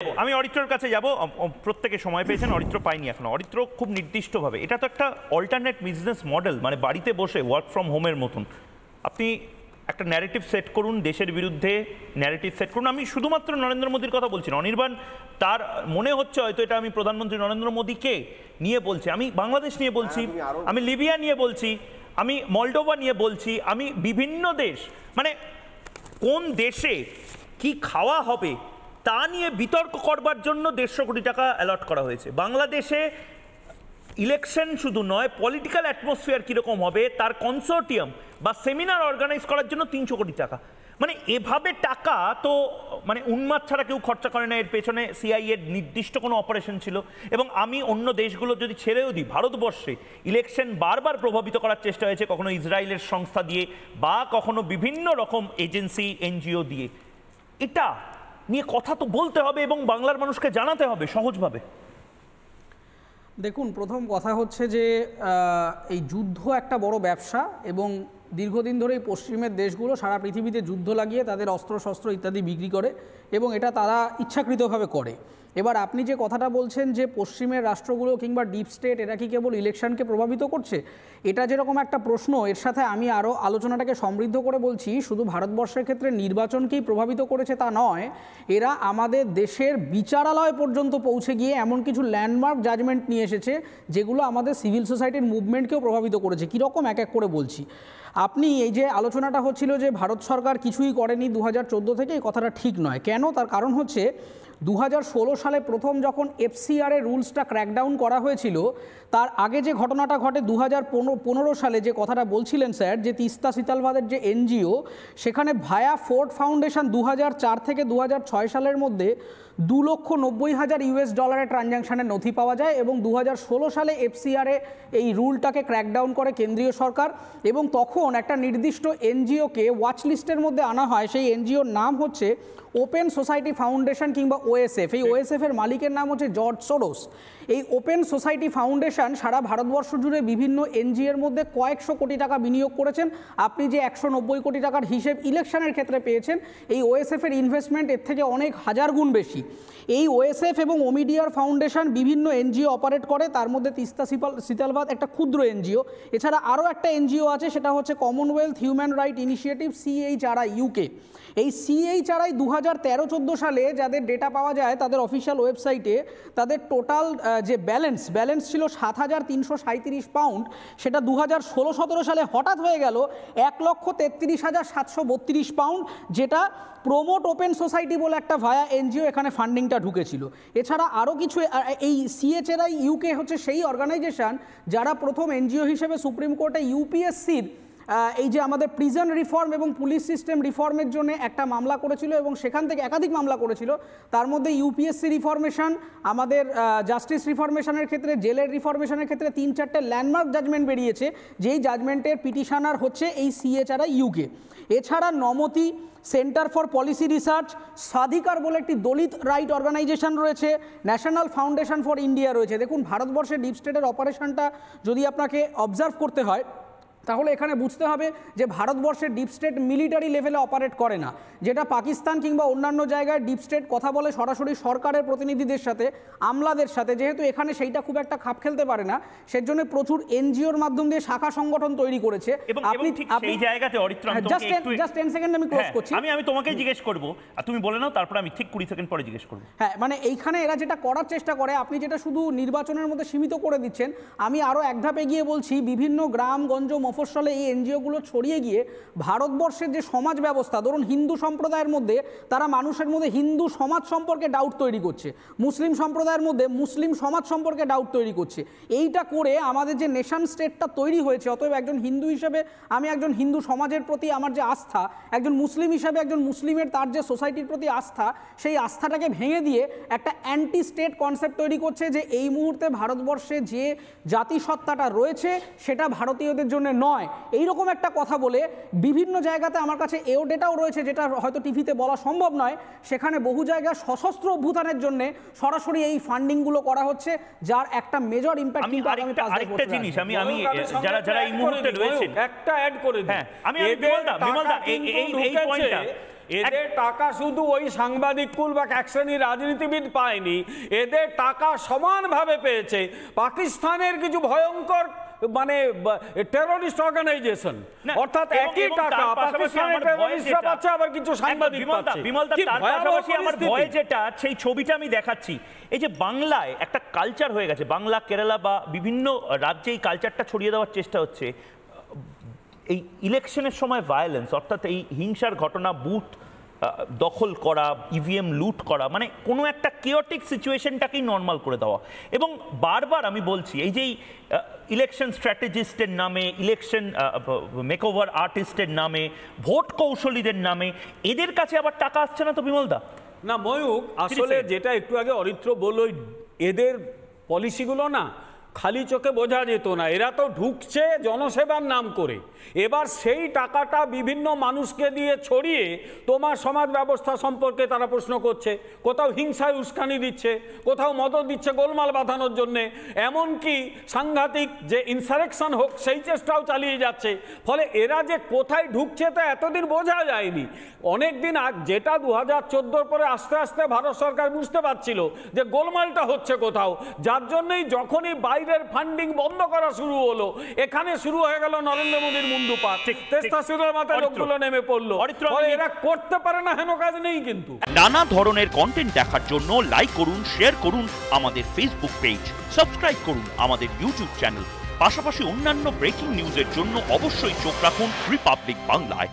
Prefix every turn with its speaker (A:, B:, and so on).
A: আমি অরিত্রর কাছে যাব। প্রত্যেকে সময় পেয়েছেন, অরিত্র পাইনি এখনো। অরিত্র খুব নির্দিষ্টভাবে, এটা তো একটা অল্টারনেট বিজনেস মডেল, মানে বাড়িতে বসে ওয়ার্ক ফ্রম হোমের মতন আপনি একটা ন্যারেটিভ সেট করুন, দেশের বিরুদ্ধে ন্যারেটিভ সেট করুন। আমি শুধুমাত্র নরেন্দ্র মোদীর কথা বলছি না, অনির্বাণ তার মনে হচ্ছে হয়তো এটা আমি প্রধানমন্ত্রী নরেন্দ্র মোদীকে নিয়ে বলছি, আমি বাংলাদেশ নিয়ে বলছি, আমি লিবিয়া নিয়ে বলছি, আমি মলডোভা নিয়ে বলছি, আমি বিভিন্ন দেশ, মানে কোন দেশে কি খাওয়া হবে তা নিয়ে বিতর্ক করবার জন্য 150 কোটি টাকা অ্যালট করা হয়েছে। বাংলাদেশে ইলেকশন শুধু নয়, পলিটিক্যাল অ্যাটমসফিয়ার কীরকম হবে তার কনসোর্টিয়াম বা সেমিনার অর্গানাইজ করার জন্য 300 কোটি টাকা। মানে এভাবে টাকা তো মানে উন্মাদ ছাড়া কেউ খরচা করে না, এর পেছনে সিআইএর নির্দিষ্ট কোনো অপারেশন ছিল। এবং আমি অন্য দেশগুলো যদি ছেড়েও দিই, ভারতবর্ষে ইলেকশন বারবার প্রভাবিত করার চেষ্টা হয়েছে, কখনো ইসরায়েলের সংস্থা দিয়ে বা কখনো বিভিন্ন রকম এজেন্সি এনজিও দিয়ে। এটা নিয়ে কথা তো বলতে হবে এবং বাংলার মানুষকে জানাতে হবে সহজভাবে।
B: দেখুন, প্রথম কথা হচ্ছে যে এই যুদ্ধ একটা বড় ব্যবসা এবং দীর্ঘদিন ধরে এই পশ্চিমের দেশগুলো সারা পৃথিবীতে যুদ্ধ লাগিয়ে তাদের অস্ত্রশস্ত্র ইত্যাদি বিক্রি করে এবং এটা তারা ইচ্ছাকৃতভাবে করে। এবার আপনি যে কথাটা বলছেন যে পশ্চিমের রাষ্ট্রগুলো কিংবা ডিপ স্টেট এরা কি কেবল ইলেকশনকে প্রভাবিত করছে, এটা যেরকম একটা প্রশ্ন, এর সাথে আমি আরও আলোচনাটাকে সমৃদ্ধ করে বলছি, শুধু ভারতবর্ষের ক্ষেত্রে নির্বাচনকেই প্রভাবিত করেছে তা নয়, এরা আমাদের দেশের বিচারালয় পর্যন্ত পৌঁছে গিয়ে এমন কিছু ল্যান্ডমার্ক জাজমেন্ট নিয়ে এসেছে যেগুলো আমাদের সিভিল সোসাইটির মুভমেন্টকেও প্রভাবিত করেছে। কীরকম এক এক করে বলছি। আপনি এই যে আলোচনাটা হচ্ছিল যে ভারত সরকার কিছুই করেনি 2014 থেকে, এই কথাটা ঠিক নয়। কেন? তার কারণ হচ্ছে 2016 সালে প্রথম যখন এফসিআর এর রুলসটা ক্র্যাকডাউন করা হয়েছিল, তার আগে যে ঘটনাটা ঘটে 2015 সালে, যে কথাটা বলছিলেন স্যার, যে তিস্তা শীতলবাদের যে এনজিও, সেখানে ভায়া ফোর্ড ফাউন্ডেশন 2004 থেকে 2006 সালের মধ্যে $2,90,000 ট্রানজ্যাকশানের নথি পাওয়া যায় এবং 2016 সালে এফসিআরে এই রুলটাকে ক্র্যাকডাউন করে কেন্দ্রীয় সরকার এবং তখন একটা নির্দিষ্ট এনজিওকে ওয়াচ লিস্টের মধ্যে আনা হয়। সেই এনজিওর নাম হচ্ছে ওপেন সোসাইটি ফাউন্ডেশন কিংবা ওএসএফ। এই ওএসএফের মালিকের নাম হচ্ছে জর্জ সোরোস। এই ওপেন সোসাইটি ফাউন্ডেশন সারা ভারতবর্ষ জুড়ে বিভিন্ন এনজিওর মধ্যে কয়েকশো কোটি টাকা বিনিয়োগ করেছেন। আপনি যে 190 কোটি টাকার হিসেব ইলেকশনের ক্ষেত্রে পেয়েছেন, এই ওএসএফের ইনভেস্টমেন্ট এর থেকে অনেক হাজার গুণ বেশি। এই ওএসএফ এবং ওমিডিয়ার ফাউন্ডেশন বিভিন্ন এনজিও অপারেট করে, তার মধ্যে তিস্তা শীতলবাদ একটা ক্ষুদ্র এনজিও। এছাড়া আরও একটা এনজিও আছে, সেটা হচ্ছে Commonwealth human right initiative, CHRI UK। এই CHRI 2013-14 সালে যাদের ডেটা পাওয়া যায় তাদের অফিসিয়াল ওয়েবসাইটে, তাদের টোটাল যে ব্যালেন্স ছিল 7,337 পাউন্ড, সেটা 2016-17 সালে হঠাৎ হয়ে গেল 1,33,732 পাউন্ড, যেটা প্রমোট ওপেন সোসাইটি বলে একটা ভায়া এনজিও এখানে ফান্ডিংটা ঢুকেছিল। এছাড়া আরও কিছু, এই CHRI UK হচ্ছে সেই অর্গানাইজেশন যারা প্রথম এনজিও হিসেবে সুপ্রিম কোর্টে ইউপিএসসির এই যে আমাদের প্রিজন রিফর্ম এবং পুলিশ সিস্টেম রিফর্মের জন্য একটা মামলা করেছিল এবং সেখান থেকে একাধিক মামলা করেছিল। তার মধ্যে ইউপিএসসি রিফর্মেশন, আমাদের জাস্টিস রিফর্মেশনের ক্ষেত্রে, জেলের রিফর্মেশনের ক্ষেত্রে 3-4টে ল্যান্ডমার্ক জাজমেন্ট বেরিয়েছে, যেই জাজমেন্টের পিটিশনার হচ্ছে এই CHRI UK। এছাড়া নমতি, সেন্টার ফর পলিসি রিসার্চ, স্বাধিকার বলে একটি দলিত রাইট অর্গানাইজেশন রয়েছে, ন্যাশনাল ফাউন্ডেশন ফর ইন্ডিয়া রয়েছে। দেখুন, ভারতবর্ষের ডিপ স্টেটের অপারেশনটা যদি আপনাকে অবজার্ভ করতে হয় তাহলে এখানে বুঝতে হবে যে ভারতবর্ষের ডিপ স্টেট মিলিটারি লেভেলে অপারেট করে না। যেটা পাকিস্তান কিংবা অন্যান্য জায়গায় ডিপ স্টেট কথা বলে সরাসরি সরকারের প্রতিনিধিদের সাথে, আমলাদের সাথে, যেহেতু এখানে সেইটা খুব একটা খাপ খেলতে পারে না, সেজন্য প্রচুর এনজিওর মাধ্যম দিয়ে শাখা সংগঠন তৈরি করেছে।
A: আপনি ঠিক সেই জায়গাতে অরিত্র,
B: জাস্ট 10 সেকেন্ড আমি ক্লোজ করছি।
A: আমি তোমাকেই জিজ্ঞেস করব, আর তুমি বলে নাও, তারপর আমি ঠিক 20 সেকেন্ড পরে জিজ্ঞেস করব।
B: হ্যাঁ, মানে এইখানে এরা যেটা করার চেষ্টা করে, আপনি যেটা শুধু নির্বাচনের মধ্যে সীমিত করে দিচ্ছেন, আমি আরও এক ধাপ এগিয়ে বলছি, বিভিন্ন গ্রামগঞ্জ মফস্বলে এই এনজিওগুলো ছড়িয়ে গিয়ে ভারতবর্ষের যে সমাজ ব্যবস্থা, ধরুন হিন্দু সম্প্রদায়ের মধ্যে তারা মানুষের মধ্যে হিন্দু সমাজ সম্পর্কে ডাউট তৈরি করছে, মুসলিম সম্প্রদায়ের মধ্যে মুসলিম সমাজ সম্পর্কে ডাউট তৈরি করছে। এইটা করে আমাদের যে নেশন স্টেটটা তৈরি হয়েছে, অতএব একজন হিন্দু হিসেবে আমি একজন হিন্দু সমাজের প্রতি আমার যে আস্থা, একজন মুসলিম হিসেবে একজন মুসলিমের তার যে সোসাইটির প্রতি আস্থা, সেই আস্থাটাকে ভেঙে দিয়ে একটা অ্যান্টি স্টেট কনসেপ্ট তৈরি করছে যে এই মুহূর্তে ভারতবর্ষে যে জাতিসত্তাটা রয়েছে সেটা ভারতীয়দের জন্য নয়। এইরকম একটা কথা বলে বিভিন্ন জায়গাতে, আমার কাছে এও ডেটাও রয়েছে যেটা হয়তো টিভিতে বলা সম্ভব নয়, সেখানে বহু জায়গায় সশস্ত্র অভ্যুত্থানের জন্য সরাসরি এই ফান্ডিংগুলো করা হচ্ছে, যার একটা মেজর ইম্প্যাক্ট কিন্তু আগামী 5 বছর।
A: আরেকটা জিনিস আমি যারা এই মুহূর্তে রয়েছে,
C: একটা অ্যাড করে দিই।
A: হ্যাঁ, আমি বিমলদা এই পয়েন্টটা
C: এদের টাকা শুধু ওই সাংবাদিক কুল বা এক শ্রেণীর রাজনীতিবিদ পায়নি, এদের টাকা সমানভাবে পেয়েছে পাকিস্তানের কিছু ভয়ঙ্কর মানে টেররিস্ট অর্গানাইজেশন, অর্থাৎ একই টাকা পাকিস্তানের টেররিস্টরা পাচ্ছে, আবার কিছু সাংবাদিক পাচ্ছে।
A: বিমলদা, তার পাশাপাশি আমার ভয় যেটা, সেই ছবিটা আমি দেখাচ্ছি, এই যে বাংলায় একটা কালচার হয়ে গেছে, বাংলা, কেরালা বা বিভিন্ন রাজ্যে এই কালচারটা ছড়িয়ে দেওয়ার চেষ্টা হচ্ছে। এই ইলেকশনের সময় ভায়োলেন্স, অর্থাৎ এই হিংসার ঘটনা, বুথ দখল করা, ইভিএম লুট করা, মানে কোনো একটা কিওটিক সিচুয়েশনটাকেই নর্মাল করে দেওয়া। এবং বারবার আমি বলছি, এই যে ইলেকশন স্ট্র্যাটেজিস্টের নামে, ইলেকশন মেকওভার আর্টিস্টের নামে, ভোট কৌশলীদের নামে এদের কাছে আবার টাকা আসছে না তো বিমলদা?
C: না ময়ূক, আসলে যেটা একটু আগে অরিত্র বলল, এদের পলিসিগুলো না খালি চোখে বোঝা যেত না। এরা তো ঢুকছে জনসেবার নাম করে, এবার সেই টাকাটা বিভিন্ন মানুষকে দিয়ে ছড়িয়ে তোমার সমাজ ব্যবস্থা সম্পর্কে তারা প্রশ্ন করছে, কোথাও হিংসায় উস্কানি দিচ্ছে, কোথাও মদত দিচ্ছে গোলমাল বাঁধানোর জন্যে, এমনকি সাংঘাতিক যে ইনসারেকশন হোক সেই চেষ্টাও চালিয়ে যাচ্ছে। ফলে এরা যে কোথায় ঢুকছে তা এতদিন বোঝা যায়নি। অনেক দিন যেটা 2014 পরে আস্তে আস্তে ভারত সরকার বুঝতে পারছিল যে গোলমালটা হচ্ছে কোথাও, যার জন্যই যখনই বাইরের ফান্ডিং বন্ধ করা শুরু হলো, এখানে শুরু হয়ে গেল নরেন্দ্র মোদীর মুন্ডুপাত, তেস্তাসিরের মাথায় লোকগুলো নেমে পড়লো। এরা করতে পারে না হেন কাজ নেই। কিন্তু
D: নানা ধরনের কন্টেন্ট দেখার জন্য লাইক করুন, শেয়ার করুন আমাদের ফেসবুক পেজ, সাবস্ক্রাইব করুন আমাদের ইউটিউব চ্যানেল। পাশাপাশি অন্যান্য ব্রেকিং নিউজের জন্য অবশ্যই চোখ রাখুন রিপাবলিক বাংলায়।